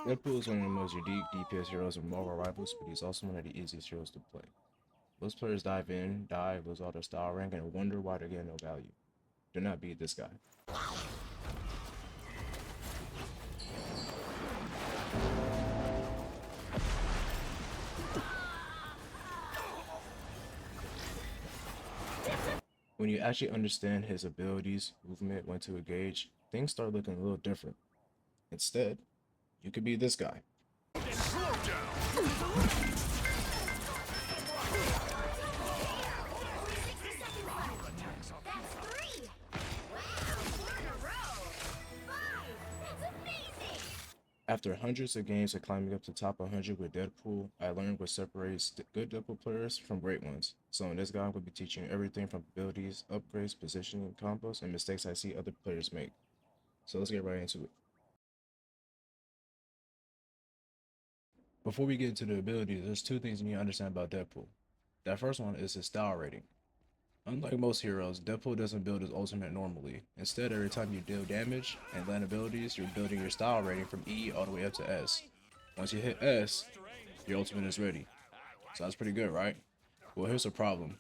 Deadpool is one of the most unique DPS heroes in Marvel Rivals, but he's also one of the easiest heroes to play. Most players dive in, die, lose all their style rank, and wonder why they're getting no value. Do not beat this guy. When you actually understand his abilities, movement, when to engage, things start looking a little different. Instead, you could be this guy. Slow down! After hundreds of games of climbing up to top 100 with Deadpool, I learned what separates good Deadpool players from great ones. So in this guide, I'm going to be teaching you everything from abilities, upgrades, positioning, combos, and mistakes I see other players make. So let's get right into it. Before we get into the abilities, there's two things you need to understand about Deadpool. That first one is his style rating. Unlike most heroes, Deadpool doesn't build his ultimate normally. Instead, every time you deal damage and land abilities, you're building your style rating from E all the way up to S. Once you hit S, your ultimate is ready. Sounds pretty good, right? Well, here's the problem.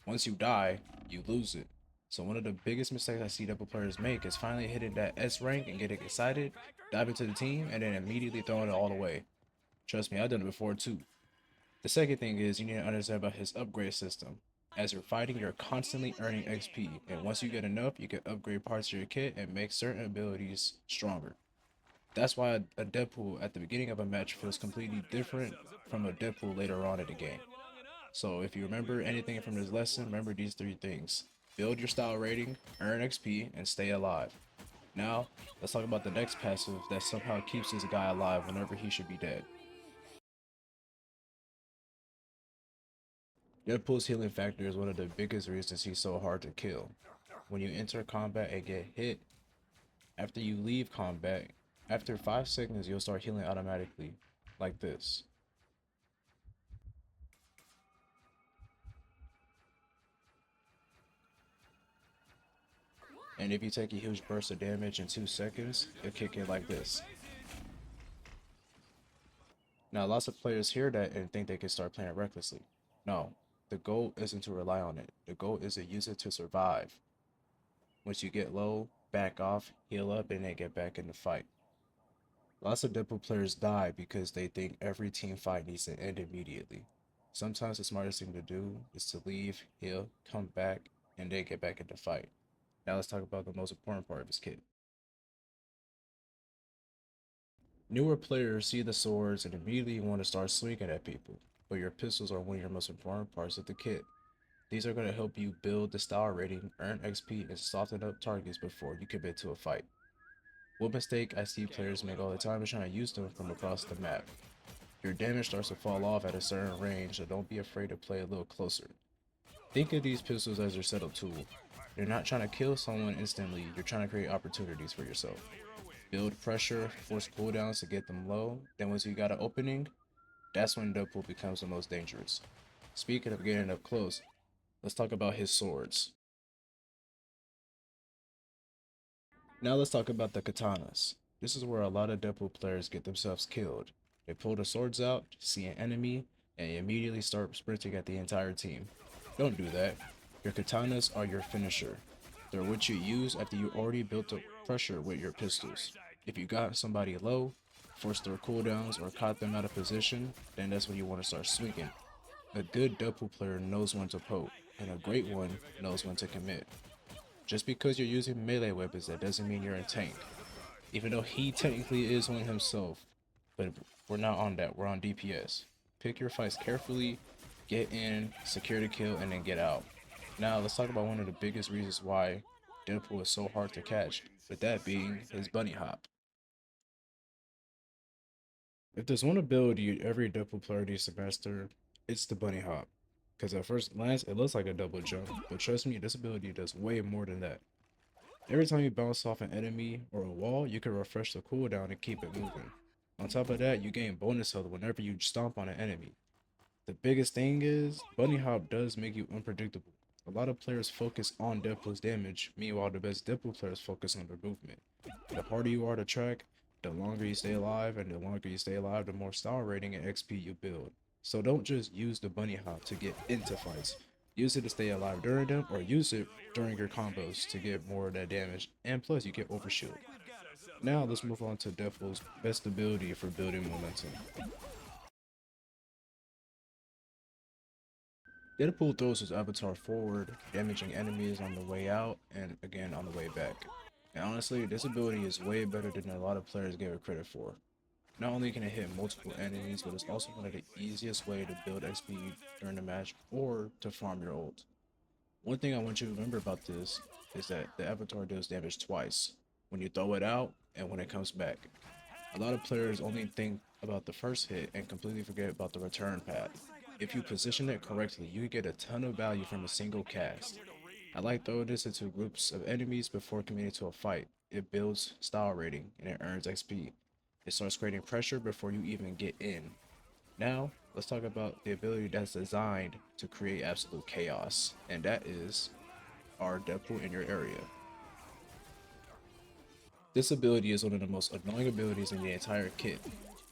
Once you die, you lose it. So one of the biggest mistakes I see Deadpool players make is finally hitting that S rank and getting excited, dive into the team, and then immediately throwing it all away. Trust me, I've done it before too. The second thing is you need to understand about his upgrade system. As you're fighting, you're constantly earning XP, and once you get enough, you can upgrade parts of your kit and make certain abilities stronger. That's why a Deadpool at the beginning of a match feels completely different from a Deadpool later on in the game. So if you remember anything from this lesson, remember these three things. Build your style rating, earn XP, and stay alive. Now, let's talk about the next passive that somehow keeps this guy alive whenever he should be dead. Deadpool's healing factor is one of the biggest reasons he's so hard to kill. When you enter combat and get hit, after you leave combat, after 5 seconds you'll start healing automatically, like this. And if you take a huge burst of damage in 2 seconds, it'll kick in like this. Now lots of players hear that and think they can start playing recklessly. No, the goal isn't to rely on it. The goal is to use it to survive. Once you get low, back off, heal up, and then get back in the fight. Lots of Deadpool players die because they think every team fight needs to end immediately. Sometimes the smartest thing to do is to leave, heal, come back, and then get back in the fight. Now let's talk about the most important part of his kit. Newer players see the swords and immediately want to start swinging at people, but your pistols are one of your most important parts of the kit. These are going to help you build the style rating, earn XP, and soften up targets before you commit to a fight. One mistake I see players make all the time is trying to use them from across the map. Your damage starts to fall off at a certain range, so don't be afraid to play a little closer. Think of these pistols as your setup tool. You're not trying to kill someone instantly, you're trying to create opportunities for yourself. Build pressure, force cooldowns to get them low, then once you got an opening, that's when Deadpool becomes the most dangerous. Speaking of getting up close, let's talk about his swords. Now let's talk about the katanas. This is where a lot of Deadpool players get themselves killed. They pull the swords out, see an enemy, and immediately start sprinting at the entire team. Don't do that. Your katanas are your finisher. They're what you use after you already built up pressure with your pistols. If you got somebody low, forced their cooldowns, or caught them out of position, then that's when you want to start swinging. A good Deadpool player knows when to poke, and a great one knows when to commit. Just because you're using melee weapons, that doesn't mean you're a tank. Even though he technically is one himself, but we're not on that, we're on DPS. Pick your fights carefully, get in, secure the kill, and then get out. Now let's talk about one of the biggest reasons why Deadpool is so hard to catch, with that being his bunny hop. If there's one ability every Deadpool player needs to master, it's the bunny hop. Because at first glance, it looks like a double jump, but trust me, this ability does way more than that. Every time you bounce off an enemy or a wall, you can refresh the cooldown and keep it moving. On top of that, you gain bonus health whenever you stomp on an enemy. The biggest thing is, bunny hop does make you unpredictable. A lot of players focus on Deadpool's damage, meanwhile the best Deadpool players focus on their movement. The harder you are to track, The longer you stay alive, and the longer you stay alive, the more star rating and XP you build. So don't just use the bunny hop to get into fights. Use it to stay alive during them, or use it during your combos to get more of that damage, and plus you get overshield. Now let's move on to Deadpool's best ability for building momentum. Deadpool throws his avatar forward, damaging enemies on the way out and again on the way back. And honestly, this ability is way better than a lot of players give it credit for. Not only can it hit multiple enemies, but it's also one of the easiest way to build XP during the match or to farm your ult. One thing I want you to remember about this is that the avatar does damage twice, when you throw it out and when it comes back. A lot of players only think about the first hit and completely forget about the return path. If you position it correctly, you can get a ton of value from a single cast. I like throwing this into groups of enemies before committing to a fight. It builds style rating and it earns XP. It starts creating pressure before you even get in. Now, let's talk about the ability that's designed to create absolute chaos, and that is our Deadpool in your area. This ability is one of the most annoying abilities in the entire kit.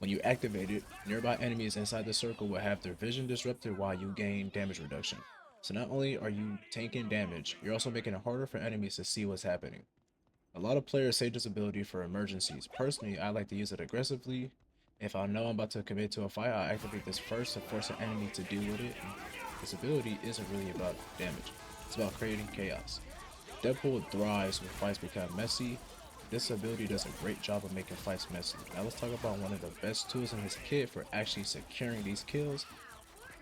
When you activate it, nearby enemies inside the circle will have their vision disrupted while you gain damage reduction. So not only are you tanking damage, you're also making it harder for enemies to see what's happening. A lot of players save this ability for emergencies. Personally, I like to use it aggressively. If I know I'm about to commit to a fight, I activate this first to force an enemy to deal with it. This ability isn't really about damage, it's about creating chaos. Deadpool thrives when fights become messy. This ability does a great job of making fights messy. Now let's talk about one of the best tools in his kit for actually securing these kills,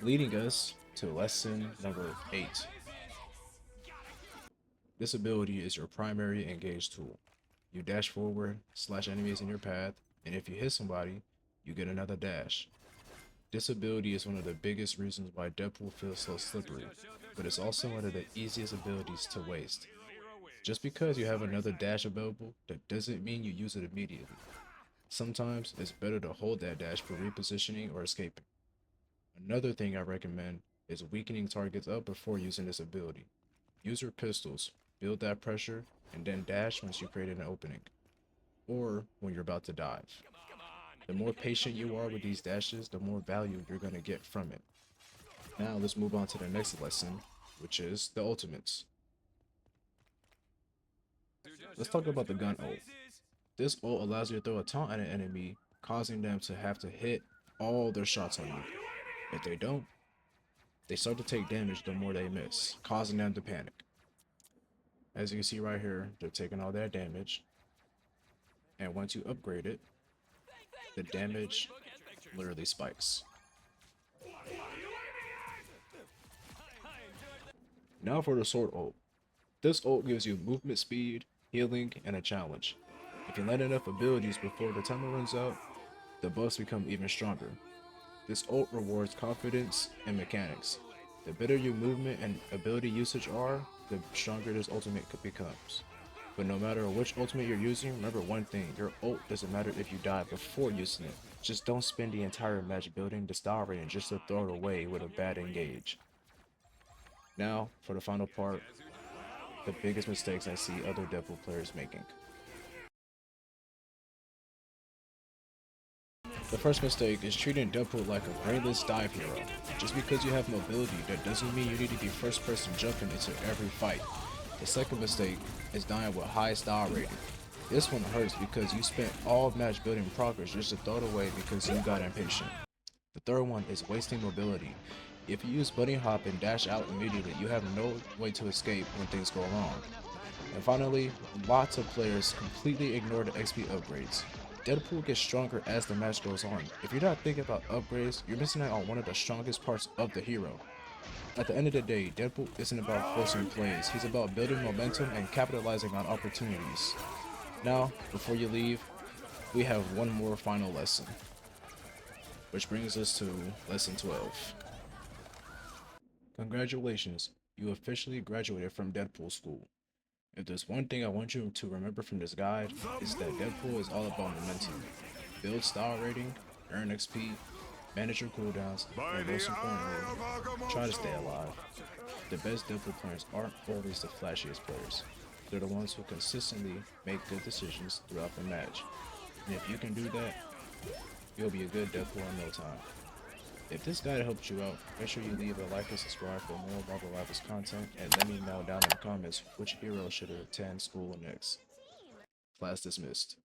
leading us to lesson number 8. This ability is your primary engage tool. You dash forward, slash enemies in your path, and if you hit somebody, you get another dash. This ability is one of the biggest reasons why Deadpool feels so slippery, but it's also one of the easiest abilities to waste. Just because you have another dash available, that doesn't mean you use it immediately. Sometimes it's better to hold that dash for repositioning or escaping. Another thing I recommend is weakening targets up before using this ability. Use your pistols, build that pressure, and then dash once you create an opening, or when you're about to dive. The more patient you are with these dashes, the more value you're going to get from it. Now let's move on to the next lesson, which is the ultimates. Let's talk about the gun ult. This ult allows you to throw a taunt at an enemy, causing them to have to hit all their shots on you. If they don't, they start to take damage the more they miss, causing them to panic. As you can see right here, they're taking all that damage, and once you upgrade it, the damage literally spikes. Now for the sword ult. This ult gives you movement speed, healing, and a challenge. If you land enough abilities before the timer runs out, the buffs become even stronger. This ult rewards confidence and mechanics. The better your movement and ability usage are, the stronger this ultimate becomes. But no matter which ultimate you're using, remember one thing, your ult doesn't matter if you die before using it. Just don't spend the entire match building the style rating just to throw it away with a bad engage. Now, for the final part, the biggest mistakes I see other Deadpool players making. The first mistake is treating Deadpool like a brainless dive hero. Just because you have mobility, that doesn't mean you need to be first person jumping into every fight. The second mistake is dying with high style rating. This one hurts because you spent all match building progress just to throw it away because you got impatient. The third one is wasting mobility. If you use bunny hop and dash out immediately, you have no way to escape when things go wrong. And finally, lots of players completely ignore the XP upgrades. Deadpool gets stronger as the match goes on. If you're not thinking about upgrades, you're missing out on one of the strongest parts of the hero. At the end of the day, Deadpool isn't about forcing plays, he's about building momentum and capitalizing on opportunities. Now, before you leave, we have one more final lesson, which brings us to lesson 12. Congratulations, you officially graduated from Deadpool school. If there's one thing I want you to remember from this guide, it's that Deadpool is all about momentum. Build style rating, earn XP, manage your cooldowns, and most importantly, try to stay alive. The best Deadpool players aren't always the flashiest players. They're the ones who consistently make good decisions throughout the match. And if you can do that, you'll be a good Deadpool in no time. If this guide helped you out, make sure you leave a like and subscribe for more Marvel Rivals content, and let me know down in the comments which hero should attend school next. Class dismissed.